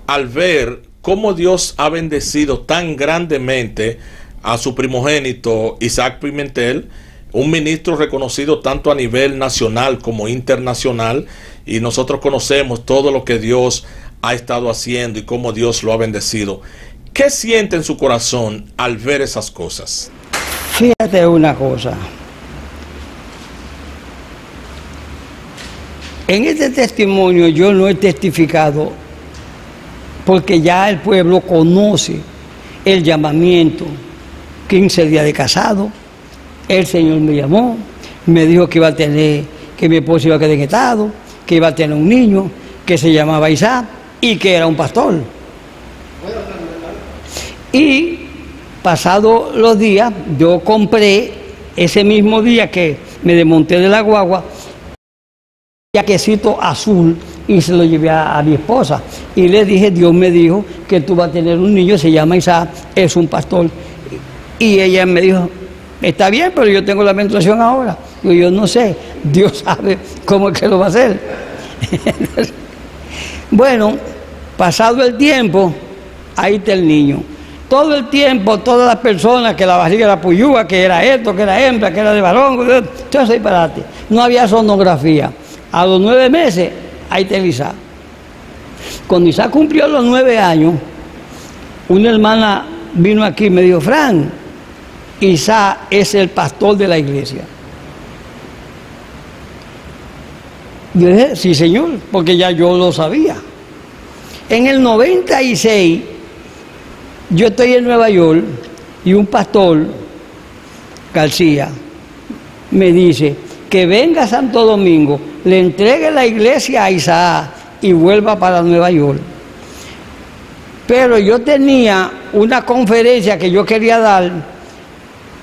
al ver cómo Dios ha bendecido tan grandemente a su primogénito Isaac Pimentel, un ministro reconocido tanto a nivel nacional como internacional, y nosotros conocemos todo lo que Dios ha estado haciendo y cómo Dios lo ha bendecido? ¿Qué siente en su corazón al ver esas cosas? Fíjate una cosa. En este testimonio yo no he testificado porque ya el pueblo conoce el llamamiento. 15 días de casado, el Señor me llamó, me dijo que iba a tener, que mi esposo iba a quedar en estado, que iba a tener un niño que se llamaba Isaac y que era un pastor. Y pasados los días, yo compré ese mismo día que me desmonté de la guagua, jaquecito azul, y se lo llevé a mi esposa y le dije, Dios me dijo que tú vas a tener un niño, se llama Isaac, es un pastor. Y ella me dijo, está bien, pero yo tengo la menstruación ahora. Yo no sé, Dios sabe cómo es que lo va a hacer. Bueno, pasado el tiempo, ahí está el niño. Todo el tiempo, todas las personas, que la barriga era puyúa, que era esto, que era hembra, que era de varón, todo eso disparate. No había sonografía. A los 9 meses, ahí está Isaac. Cuando Isaac cumplió los 9 años, una hermana vino aquí y me dijo, Fran, Isaac es el pastor de la iglesia. Yo dije, sí señor, porque ya yo lo sabía. En el 96, yo estoy en Nueva York y un pastor, García, me dice que venga a Santo Domingo, le entregue la iglesia a Isaac y vuelva para Nueva York. Pero yo tenía una conferencia que yo quería dar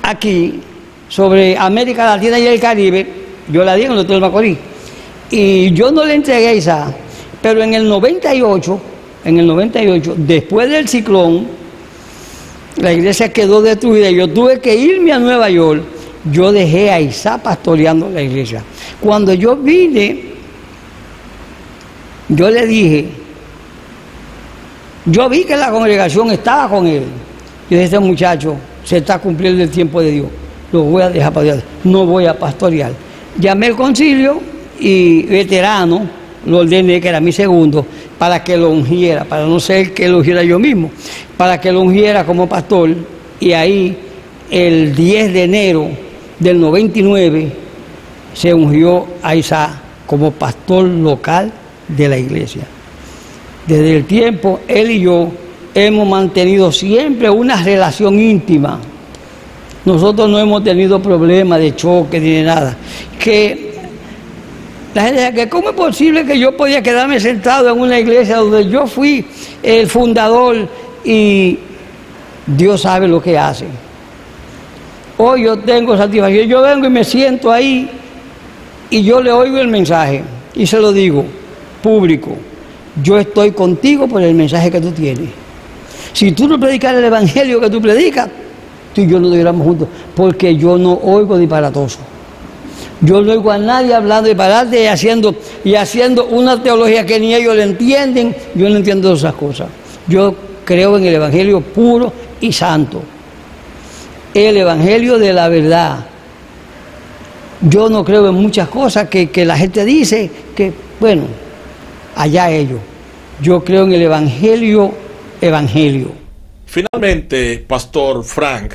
aquí sobre América Latina y el Caribe, yo la di en el Hotel Macorís, y yo no le entregué a Isaac, pero en el 98, después del ciclón, la iglesia quedó destruida y yo tuve que irme a Nueva York. Yo dejé a Isaac pastoreando la iglesia. Cuando yo vine, yo le dije, yo vi que la congregación estaba con él. Yo dije, este muchacho se está cumpliendo el tiempo de Dios, lo voy a dejar pastorear, no voy a pastorear. Llamé al concilio y veterano, lo ordené, que era mi segundo, para que lo ungiera, para no ser que lo ungiera yo mismo, para que lo ungiera como pastor. Y ahí, el 10 de enero del 99, se ungió a Isaac como pastor local de la iglesia. Desde el tiempo, él y yo hemos mantenido siempre una relación íntima. Nosotros no hemos tenido problemas de choque ni de nada. Que la gente dice que cómo es posible que yo podía quedarme sentado en una iglesia donde yo fui el fundador y Dios sabe lo que hace. Hoy yo tengo satisfacción, yo vengo y me siento ahí y yo le oigo el mensaje y se lo digo, público, yo estoy contigo por el mensaje que tú tienes. Si tú no predicas el evangelio que tú predicas, tú y yo no estuviéramos juntos, porque yo no oigo disparatoso. Yo no oigo a nadie hablando disparate y haciendo una teología que ni ellos le entienden. Yo no entiendo esas cosas. Yo creo en el evangelio puro y santo. El evangelio de la verdad. Yo no creo en muchas cosas que la gente dice que, bueno, allá ellos. Yo creo en el evangelio. Finalmente, Pastor Frank,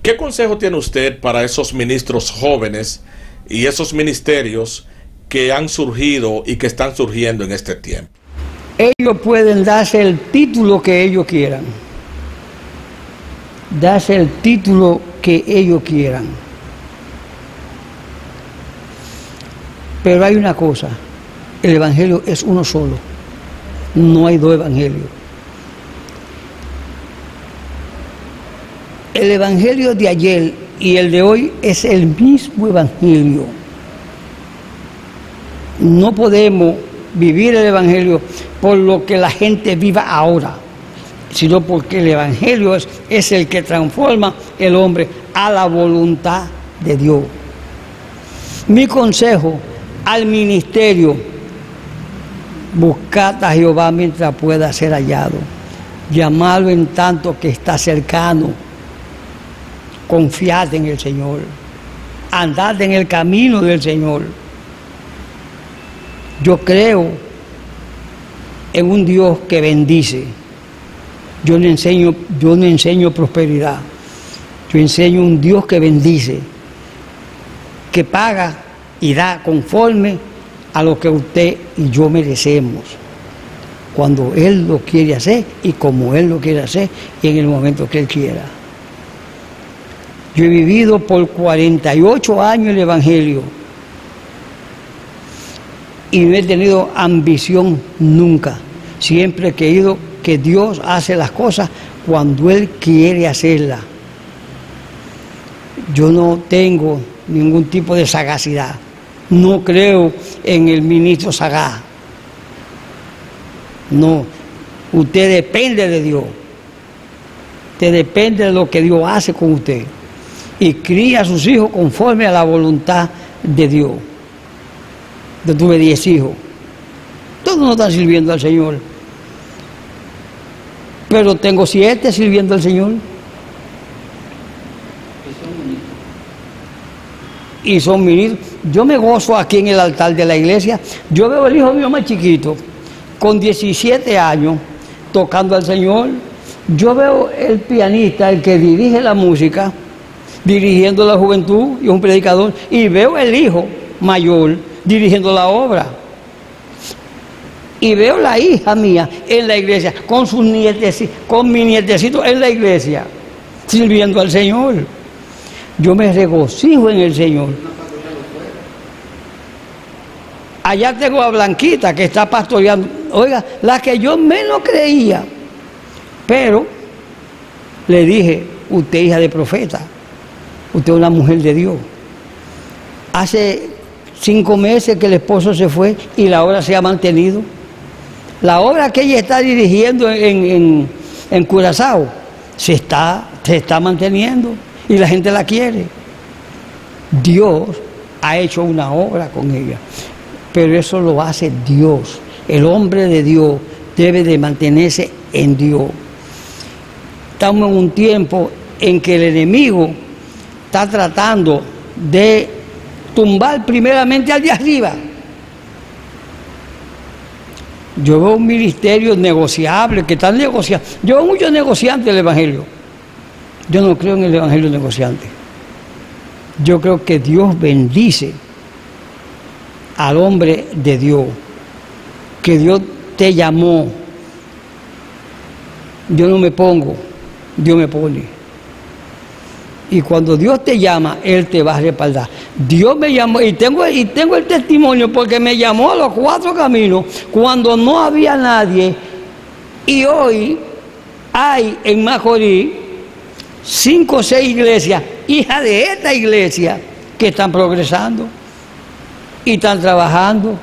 ¿qué consejo tiene usted para esos ministros jóvenes y esos ministerios que han surgido y que están surgiendo en este tiempo? Ellos pueden darse el título que ellos quieran. Darse el título que ellos quieran. Pero hay una cosa, el evangelio es uno solo. No hay dos evangelios. El evangelio de ayer y el de hoy es el mismo evangelio. No podemos vivir el evangelio por lo que la gente viva ahora, sino porque el evangelio es el que transforma el hombre a la voluntad de Dios. Mi consejo al ministerio: buscad a Jehová mientras pueda ser hallado, llamadlo en tanto que está cercano, confiad en el Señor, andad en el camino del Señor. Yo creo en un Dios que bendice. Yo no enseño prosperidad. Yo enseño un Dios que bendice, que paga y da conforme a lo que usted y yo merecemos, cuando Él lo quiere hacer y como Él lo quiere hacer y en el momento que Él quiera. Yo he vivido por 48 años el evangelio y no he tenido ambición nunca. Siempre he creído que Dios hace las cosas cuando Él quiere hacerlas. Yo no tengo ningún tipo de sagacidad. No creo en el ministro sagaz. No. Usted depende de Dios. Usted depende de lo que Dios hace con usted. Y cría a sus hijos conforme a la voluntad de Dios. Yo tuve 10 hijos. Todos no están sirviendo al Señor. Pero tengo 7 sirviendo al Señor. Y son ministros. Yo me gozo aquí en el altar de la iglesia. Yo veo el hijo mío más chiquito, con 17 años, tocando al Señor. Yo veo el pianista, el que dirige la música, dirigiendo la juventud, y es un predicador, y veo el hijo mayor dirigiendo la obra. Y veo la hija mía en la iglesia, con sus nietecitos, con mi nietecito en la iglesia, sirviendo al Señor. Yo me regocijo en el Señor. Allá tengo a Blanquita que está pastoreando. Oiga, la que yo menos creía. Pero le dije, usted hija de profeta, usted es una mujer de Dios. Hace 5 meses que el esposo se fue y la obra se ha mantenido. La obra que ella está dirigiendo en Curazao se está manteniendo y la gente la quiere. Dios ha hecho una obra con ella, pero eso lo hace Dios. El hombre de Dios debe de mantenerse en Dios. Estamos en un tiempo en que el enemigo está tratando de tumbar primeramente al de arriba. Yo veo un ministerio negociable que están negociando. Yo veo muchos negociantes del Evangelio. Yo no creo en el Evangelio negociante. Yo creo que Dios bendice al hombre de Dios, que Dios te llamó. Yo no me pongo, Dios me pone. Y cuando Dios te llama, Él te va a respaldar. Dios me llamó, y tengo el testimonio, porque me llamó a los 4 caminos cuando no había nadie. Y hoy hay en Macorís 5 o 6 iglesias, hijas de esta iglesia, que están progresando y están trabajando.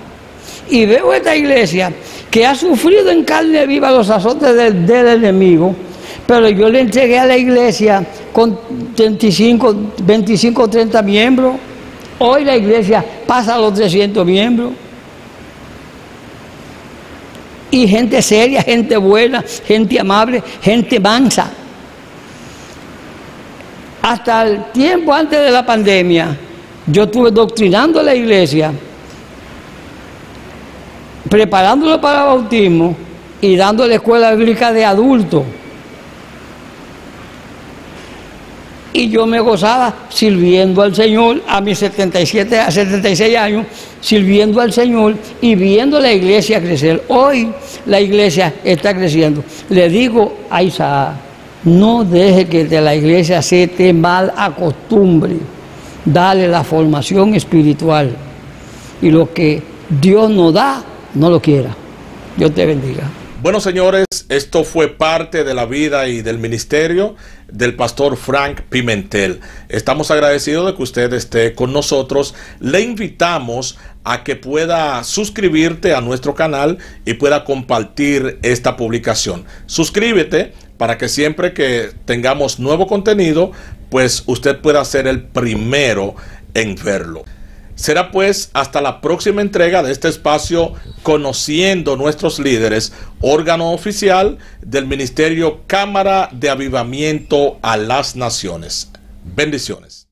Y veo esta iglesia que ha sufrido en carne viva los azotes del enemigo, pero yo le entregué a la iglesia con 25 o 30 miembros. Hoy la iglesia pasa a los 300 miembros. Y gente seria, gente buena, gente amable, gente mansa. Hasta el tiempo antes de la pandemia, yo estuve doctrinando a la iglesia, preparándolo para el bautismo y dando la escuela bíblica de adultos. Y yo me gozaba sirviendo al Señor a mis 76 años, sirviendo al Señor y viendo la iglesia crecer. Hoy la iglesia está creciendo. Le digo a Isaac, no deje que de la iglesia se te mal acostumbre. Dale la formación espiritual. Y lo que Dios nos da, no lo quiera. Dios te bendiga. Bueno, señores, esto fue parte de la vida y del ministerio del pastor Frank Pimentel. Estamos agradecidos de que usted esté con nosotros. Le invitamos a que pueda suscribirte a nuestro canal y pueda compartir esta publicación. Suscríbete para que siempre que tengamos nuevo contenido, pues usted pueda ser el primero en verlo. Será pues hasta la próxima entrega de este espacio, Conociendo Nuestros Líderes, órgano oficial del Ministerio Cámara de Avivamiento a las Naciones. Bendiciones.